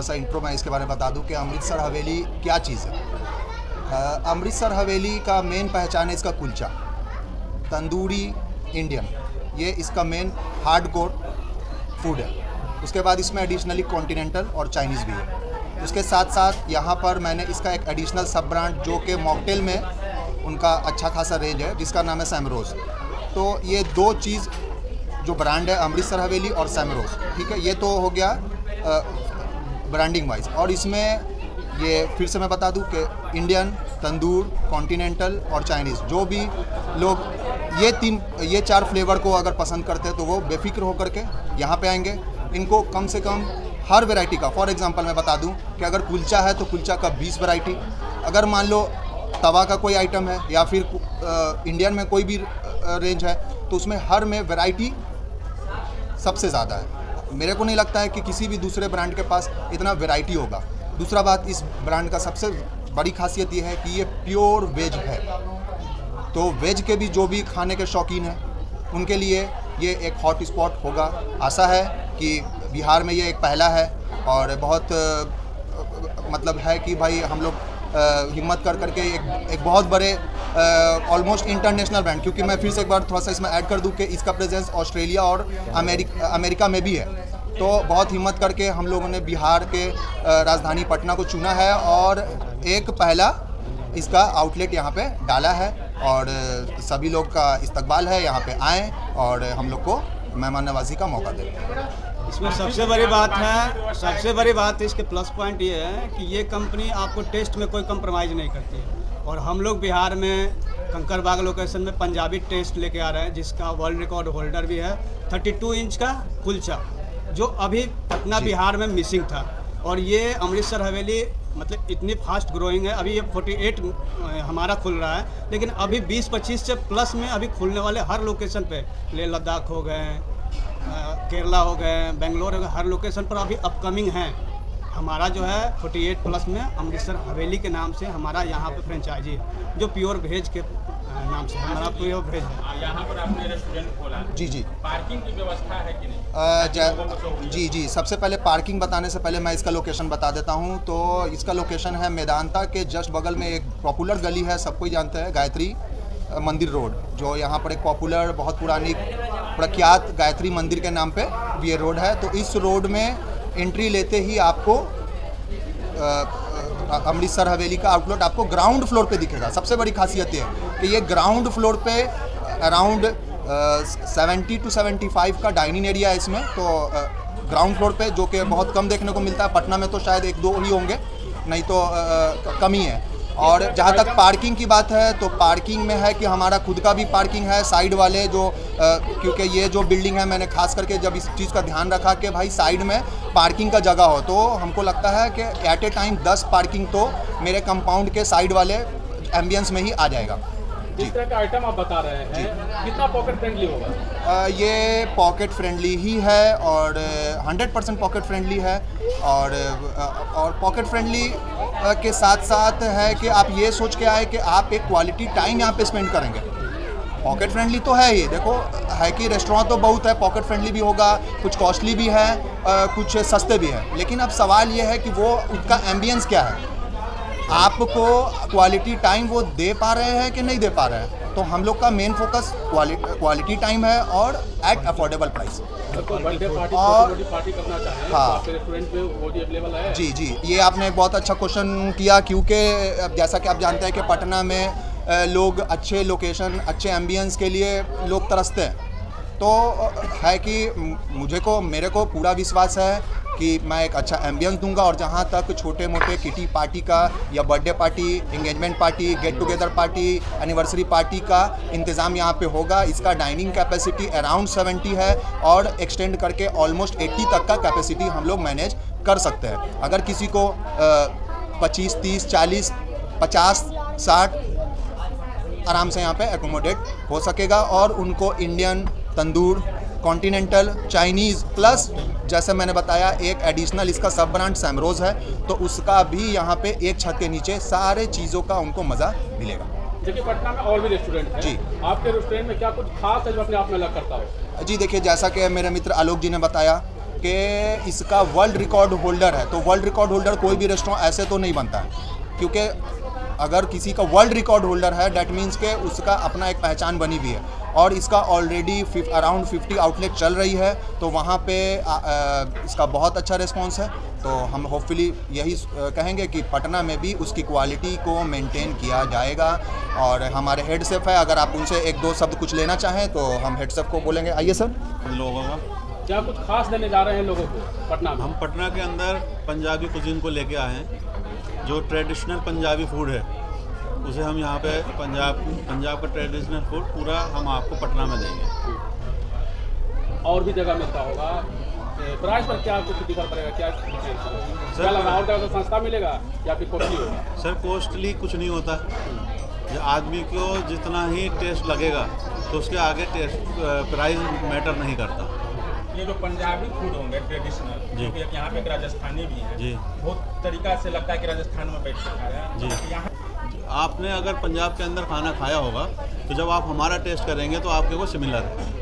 थोड़ा सा इंट्रो मैं इसके बारे में बता दूं कि अमृतसर हवेली क्या चीज़ है। अमृतसर हवेली का मेन पहचान है इसका कुलचा, तंदूरी इंडियन, ये इसका मेन हार्डकोर फूड है। उसके बाद इसमें एडिशनली कॉन्टिनेंटल और चाइनीज़ भी है। उसके साथ साथ यहाँ पर मैंने इसका एक एडिशनल सब ब्रांड जो कि मॉकटेल में उनका अच्छा खासा रेंज है जिसका नाम है सैमरोज़। तो ये दो चीज़ जो ब्रांड है अमृतसर हवेली और सैमरोज़, ठीक है, ये तो हो गया ब्रांडिंग वाइज। और इसमें ये फिर से मैं बता दूं कि इंडियन, तंदूर, कॉन्टिनेंटल और चाइनीज़, जो भी लोग ये 4 फ्लेवर को अगर पसंद करते हैं तो वो बेफिक्र होकर के यहाँ पे आएंगे। इनको कम से कम हर वैरायटी का, फॉर एग्जांपल मैं बता दूं कि अगर कुलचा है तो कुलचा का 20 वैरायटी, अगर मान लो तवा का कोई आइटम है या फिर इंडियन में कोई भी रेंज है तो उसमें हर में वैरायटी सबसे ज़्यादा है। मेरे को नहीं लगता है कि किसी भी दूसरे ब्रांड के पास इतना वैरायटी होगा। दूसरा बात, इस ब्रांड का सबसे बड़ी खासियत ये है कि ये प्योर वेज है। तो वेज के भी जो भी खाने के शौकीन हैं उनके लिए ये एक हॉट स्पॉट होगा। आशा है कि बिहार में ये एक पहला है और बहुत मतलब है कि भाई हम लोग हिम्मत कर करके एक बहुत बड़े ऑलमोस्ट इंटरनेशनल ब्रांड, क्योंकि मैं फिर से एक बार थोड़ा सा इसमें ऐड कर दूं कि इसका प्रेजेंस ऑस्ट्रेलिया और अमेरिका में भी है। तो बहुत हिम्मत करके हम लोगों ने बिहार के राजधानी पटना को चुना है और एक पहला इसका आउटलेट यहाँ पे डाला है और सभी लोग का इस्तकबाल है, यहाँ पे आएँ और हम लोग को मेहमान नवाजी का मौका दें। इसमें सबसे बड़ी बात इसके प्लस पॉइंट ये है कि ये कंपनी आपको टेस्ट में कोई कंप्रोमाइज़ नहीं करती है। और हम लोग बिहार में कंकरबाग लोकेशन में पंजाबी टेस्ट लेके आ रहे हैं जिसका वर्ल्ड रिकॉर्ड होल्डर भी है 32 इंच का कुलचा, जो अभी पटना बिहार में मिसिंग था। और ये अमृतसर हवेली मतलब इतनी फास्ट ग्रोइंग है। अभी ये 48 हमारा खुल रहा है, लेकिन अभी 20-25 से प्लस में अभी खुलने वाले हर लोकेशन पे, लेह लद्दाख हो गए, केरला हो गए, बेंगलोर हो गए, हर लोकेशन पर अभी अपकमिंग हैं। हमारा जो है 48 प्लस में अमृतसर हवेली के नाम से हमारा यहाँ पे फ्रेंचाइजी है जो प्योर वेज के नाम से हमारा प्योर वेज है। यहाँ पर आपने रेस्टोरेंट खोला, जी जी, पार्किंग की व्यवस्था है कि नहीं? जी जी, सबसे पहले पार्किंग बताने से पहले मैं इसका लोकेशन बता देता हूँ। तो इसका लोकेशन है मेदांता के जस्ट बगल में एक पॉपुलर गली है, सब कोई जानते हैं, गायत्री मंदिर रोड, जो यहाँ पर एक पॉपुलर बहुत पुरानी प्रख्यात गायत्री मंदिर के नाम पे ये रोड है। तो इस रोड में एंट्री लेते ही आपको अमृतसर हवेली का आउटलेट आपको ग्राउंड फ्लोर पे दिखेगा। सबसे बड़ी खासियत ये है कि ये ग्राउंड फ्लोर पे अराउंड 70 to 75 का डाइनिंग एरिया है इसमें। तो ग्राउंड फ्लोर पे, जो कि बहुत कम देखने को मिलता है, पटना में तो शायद 1-2 ही होंगे, नहीं तो कम ही है। और जहाँ तक पार्किंग की बात है तो पार्किंग में है कि हमारा खुद का भी पार्किंग है, साइड वाले जो क्योंकि ये जो बिल्डिंग है, मैंने खास करके जब इस चीज़ का ध्यान रखा कि भाई साइड में पार्किंग का जगह हो, तो हमको लगता है कि एट ए टाइम 10 पार्किंग तो मेरे कंपाउंड के साइड वाले एम्बियंस में ही आ जाएगा। जिस तरह का आइटम आप बता रहे हैं कितना पॉकेट फ्रेंडली होगा? ये पॉकेट फ्रेंडली ही है और 100% पॉकेट फ्रेंडली है। और पॉकेट फ्रेंडली के साथ साथ है कि आप ये सोच के आए कि आप एक क्वालिटी टाइम यहाँ पे स्पेंड करेंगे। पॉकेट फ्रेंडली तो है ही, देखो है कि रेस्टोरेंट तो बहुत है, पॉकेट फ्रेंडली भी होगा, कुछ कॉस्टली भी है, कुछ सस्ते भी है। लेकिन अब सवाल ये है कि वो उसका एम्बियंस क्या है, आपको क्वालिटी टाइम वो दे पा रहे हैं कि नहीं दे पा रहे हैं। तो हम लोग का मेन फोकस क्वालिटी टाइम है और at affordable price. Birthday party करना चाहें तो हाँ, आपके रेस्टोरेंट में वो भी अवेलेबल है? जी जी, ये आपने एक बहुत अच्छा क्वेश्चन किया, क्योंकि जैसा कि आप जानते हैं कि पटना में लोग अच्छे लोकेशन, अच्छे एम्बियंस के लिए लोग तरसते हैं। तो है कि मेरे को पूरा विश्वास है कि मैं एक अच्छा एम्बियंस दूंगा। और जहाँ तक छोटे मोटे किटी पार्टी का या birthday party, engagement party, get together party, anniversary party का इंतज़ाम यहाँ पे होगा। इसका डाइनिंग कैपेसिटी अराउंड 70 है और एक्सटेंड करके ऑलमोस्ट 80 तक का कैपेसिटी हम लोग मैनेज कर सकते हैं। अगर किसी को 25, 30, 40, 50, 60 आराम से यहाँ पे एकोमोडेट हो सकेगा। और उनको इंडियन, तंदूर, कॉन्टिनेंटल, चाइनीज़ प्लस जैसे मैंने बताया एक एडिशनल इसका सब ब्रांड सैमरोज़ है, तो उसका भी यहाँ पे एक छत के नीचे सारे चीज़ों का उनको मज़ा मिलेगा। देखिए पटना में और भी रेस्टोरेंट हैं जी, आपके रेस्टोरेंट में क्या कुछ खास है जो अपने आप में अलग करता हो? जी देखिए, जैसा कि मेरे मित्र आलोक जी ने बताया कि इसका वर्ल्ड रिकॉर्ड होल्डर है, तो वर्ल्ड रिकॉर्ड होल्डर कोई भी रेस्टोरेंट ऐसे तो नहीं बनता है, क्योंकि अगर किसी का वर्ल्ड रिकॉर्ड होल्डर है डैट मीन्स के उसका अपना एक पहचान बनी हुई है, और इसका ऑलरेडी अराउंड 50 आउटलेट चल रही है, तो वहाँ पे इसका बहुत अच्छा रिस्पांस है। तो हम होपफुली यही कहेंगे कि पटना में भी उसकी क्वालिटी को मेंटेन किया जाएगा। और हमारे हेड शेफ़ है, अगर आप उनसे एक दो शब्द कुछ लेना चाहें तो हम हेड शेफ़ को बोलेंगे। आइए सर। लोगों का क्या कुछ खास देने जा रहे हैं लोगों को पटना में? हम पटना के अंदर पंजाबी कुजीन को लेके आए हैं, जो ट्रेडिशनल पंजाबी फूड है उसे हम यहाँ पे पंजाब का ट्रेडिशनल फूड पूरा हम आपको पटना में देंगे। और भी जगह मिलता होगा, प्राइस पर क्या कुछ डिफर पड़ेगा? क्या लगा और तो सस्ता मिलेगा या फिर कॉस्टली होगा? सर कोस्टली कुछ नहीं होता, आदमी को जितना ही टेस्ट लगेगा तो उसके आगे टेस्ट प्राइस मैटर नहीं करता। ये जो पंजाबी फूड होंगे ट्रेडिशनल, जी, जो कि यहाँ पे एक राजस्थानी भी है जी, बहुत तरीका से लगता है कि राजस्थान में बैठ के खा रहे हैं जी। यहाँ आपने अगर पंजाब के अंदर खाना खाया होगा तो जब आप हमारा टेस्ट करेंगे तो आपके को सिमिलर है।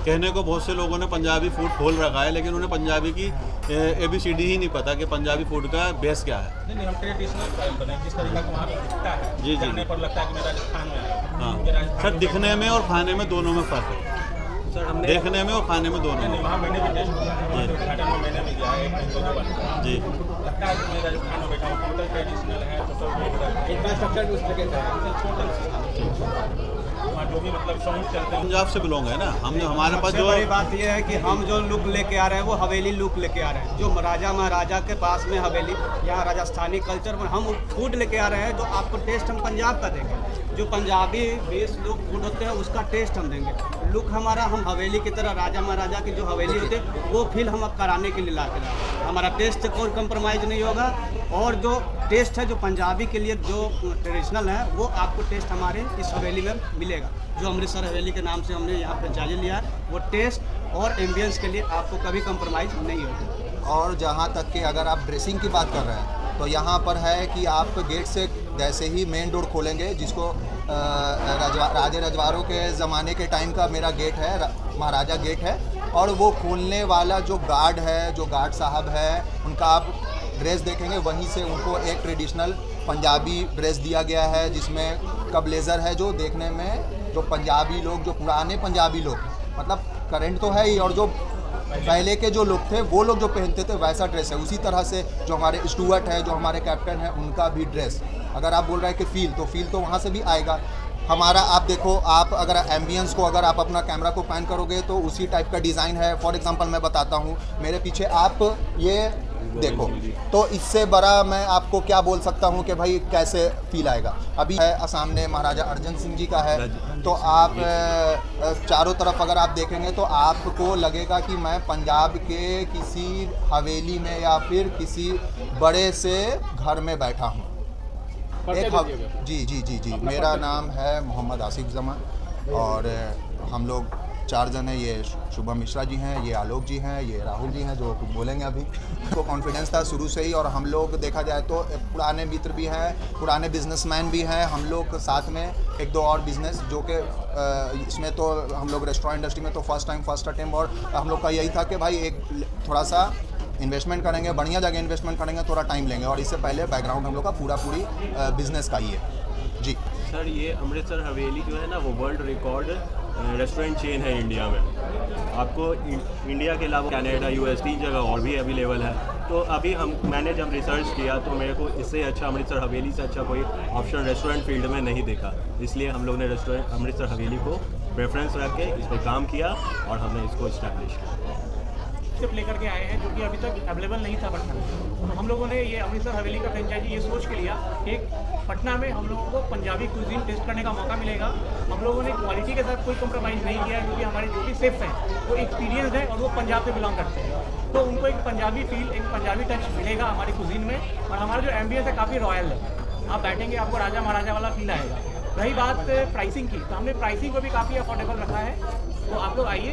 कहने को बहुत से लोगों ने पंजाबी फूड खोल रखा है, लेकिन उन्हें पंजाबी की ABCD ही नहीं पता कि पंजाबी फूड का बेस क्या है। नहीं हम ट्रेडिशनल स्टाइल बनाए, जिस तरीका से वहाँ पे दिखता है, जी, जी, जाने पर लगता है कि मैं राजस्थान में आया हूँ। हाँ मुझे राजस्थान सर, में दिखने में और खाने में दोनों में फ़र्क है। सर हमने देखने में और खाने में दोनों में। वहाँ मैंने भी टेस्ट किया है, जी। उद्घाटन में मैंने भी गया है, एक दिन दो बार जी, लगता है कि मैं राजस्थान में बैठा हूँ। टोटल ट्रेडिशनल है, टोटल इंफ्रास्ट्रक्चर भी उस जगह का वहाँ जो भी मतलब सॉन्ग चलते हैं पंजाब से बिलोंग है ना हम, जो हमारे पास सबसे जो बड़ी बात यह है कि हम जो लुक लेके आ रहे हैं वो हवेली लुक लेके आ रहे हैं, जो राजा महाराजा के पास में हवेली, यहाँ राजस्थानी कल्चर में हम फूड लेके आ रहे हैं, जो आपको टेस्ट हम पंजाब का देंगे, जो पंजाबी बेस लोग फूड होते हैं उसका टेस्ट हम देंगे। लुक हमारा हम हवेली की तरह राजा महाराजा की जो हवेली होते हैं वो फील हम अब कराने के लिए ला के लाए। हमारा टेस्ट से कोई कंप्रोमाइज़ नहीं होगा, और जो टेस्ट है जो पंजाबी के लिए जो ट्रेडिशनल है वो आपको टेस्ट हमारे इस हवेली में मिलेगा। जो अमृतसर हवेली के नाम से हमने यहाँ फ्रेंचाइजी लिया है, वो टेस्ट और एम्बियंस के लिए आपको कभी कंप्रोमाइज़ नहीं होगा। और जहाँ तक कि अगर आप ड्रेसिंग की बात कर रहे हैं तो यहाँ पर है कि आप गेट से जैसे ही मेन डोर खोलेंगे, जिसको राजे रजवाड़ों के ज़माने के टाइम का मेरा गेट है, महाराजा गेट है, और वो खोलने वाला जो गार्ड है, जो गार्ड साहब है, उनका आप ड्रेस देखेंगे, वहीं से उनको एक ट्रेडिशनल पंजाबी ड्रेस दिया गया है, जिसमें का ब्लेज़र है, जो देखने में जो पंजाबी लोग, जो पुराने पंजाबी लोग, मतलब करंट तो है ही, और जो पहले के जो लोग थे वो लोग जो पहनते थे वैसा ड्रेस है। उसी तरह से जो हमारे स्टूअर्ट है, जो हमारे कैप्टन है, उनका भी ड्रेस, अगर आप बोल रहे हैं कि फील तो वहाँ से भी आएगा हमारा। आप देखो, आप अगर एम्बियंस को अगर आप अपना कैमरा को पैन करोगे तो उसी टाइप का डिज़ाइन है। फॉर एग्जांपल मैं बताता हूँ, मेरे पीछे आप ये देखो, तो इससे बड़ा मैं आपको क्या बोल सकता हूँ कि भाई कैसे फील आएगा। अभी है सामने महाराजा अर्जन सिंह जी का है, तो आप चारों तरफ अगर आप देखेंगे तो आपको लगेगा कि मैं पंजाब के किसी हवेली में या फिर किसी बड़े से घर में बैठा हूँ। जी, मेरा नाम है मोहम्मद आसिफ जमान, और हम लोग 4 जन हैं। ये शुभम मिश्रा जी हैं, ये आलोक जी हैं, ये राहुल जी हैं, जो कुछ बोलेंगे अभी। तो कॉन्फिडेंस था शुरू से ही, और हम लोग देखा जाए तो पुराने मित्र भी हैं, पुराने बिजनेसमैन भी हैं। हम लोग साथ में एक दो और बिज़नेस, जो कि इसमें तो हम लोग रेस्टोरेंट इंडस्ट्री में तो फर्स्ट अटेम्प्ट, और हम लोग का यही था कि भाई एक थोड़ा सा इन्वेस्टमेंट करेंगे, बढ़िया जगह इन्वेस्टमेंट करेंगे, थोड़ा टाइम लेंगे, और इससे पहले बैकग्राउंड हम लोग का पूरी बिज़नेस का ही है। जी सर, ये अमृतसर हवेली जो है ना, वो वर्ल्ड रिकॉर्ड रेस्टोरेंट चेन है इंडिया में। आपको इंडिया के अलावा कनाडा, US 3 जगह और भी अवेलेबल है। तो अभी मैंने जब रिसर्च किया तो मेरे को इससे अच्छा, अमृतसर हवेली से अच्छा कोई ऑप्शन रेस्टोरेंट फील्ड में नहीं देखा, इसलिए हम लोग ने रेस्टोरेंट अमृतसर हवेली को प्रेफरेंस रख के इस पर काम किया और हमने इसको इस्टेब्लिश किया। सिर्फ लेकर के आए हैं, जो कि अभी तक अवेलेबल नहीं था पटना में। तो हम लोगों ने ये अमृतसर हवेली का फ्रेंचाइजी ये सोच के लिया कि पटना में हम लोगों को पंजाबी कुजीन टेस्ट करने का मौका मिलेगा। हम लोगों ने क्वालिटी के साथ कोई कॉम्प्रोमाइज़ नहीं किया, क्योंकि हमारे जो भी शेफ्स हैं वो एक्सपीरियंस है और वो पंजाब से बिलोंग करते हैं, तो उनको एक पंजाबी फील, एक पंजाबी टच मिलेगा हमारी कुजीन में। और हमारा जो एम्बियंस है काफ़ी रॉयल है, आप बैठेंगे आपको राजा महाराजा वाला फील आएगा। रही बात प्राइसिंग की, तो हमने प्राइसिंग को भी काफ़ी अफोर्डेबल रखा है, तो आप लोग आइए।